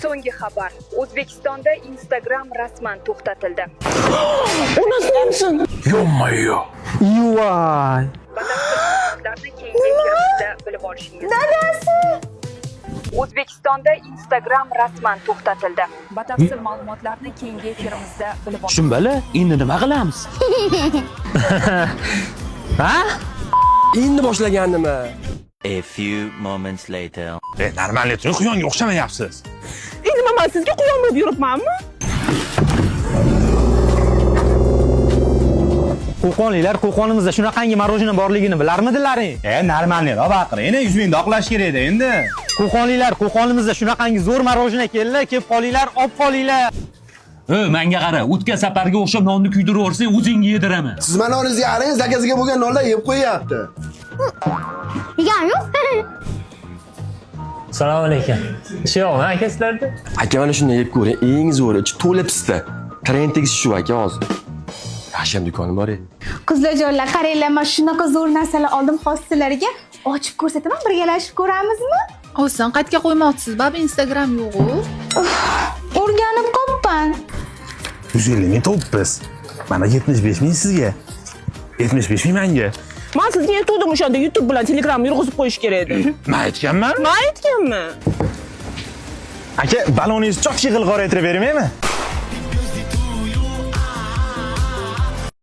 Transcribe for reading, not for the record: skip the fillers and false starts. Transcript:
So'nggi xabar. O'zbekistonda Instagram rasman to'xtatildi. O nasıl mümkün? Yo. Yuvay. Batafsil ma'lumotlarni keyingi efirimizda bilib olishingiz. Dadasi. O'zbekistonda Instagram rasman to'xtatildi. Batafsil ma'lumotlarni keyingi efirimizda bilib olishimiz. Tushunbali, endi nima qilamiz? Ha? Endi boshlagandimi? A few moments later. Normalniy quyonga o'xshamayapsiz. Endi men sizga quyon bo'lib yuribmanmi? Qo'qonliklar Qo'qonimizda shunaqangi marojina borligini bilarmidilaring? Normalniy baqir. Endi yuzingni oqlash kerak edi endi. Qo'qonliklar Qo'qonimizda shunaqangi zo'r marojina keldi, kelib qolinglar, olib qolinglar. Menga qara, o'tgan safarga o'xshab nonni kuydirib yuborsang, o'zingga yediraman. Siz mana o'zingizni qarangiz, akasiga bo'lgan nonlar yeb qo'yyapti. Yegan yo'q. Assalomu alaykum. Ishi yo'qmi aka sizlarda? Aka mana shunday yeb ko'ring, eng zo'ri, ichi to'la pista. Qarang tegishi shu aka hozir. Yaxshiyam do'konim bor-edi. Qizlarjonlar, qaranglar, men shunaqa zo'r narsalar oldim xos sizlarga. Ochib ko'rsataman, birgalashib ko'ramizmi? Olsan, qaytga qo'ymoqchisiz? Bab Instagram yo'q-ku. O'rganib qopman. 150 ming topibsiz. Mana 75 ming sizga. 75 ming menga. Men sizga aytdim o'shanda YouTube bilan Telegramni yurg'izib qo'yish kerak edi. Men aytganman. Men aytganman. Aka, baloningizni cho'q shig'il qoraytirib bermaymi?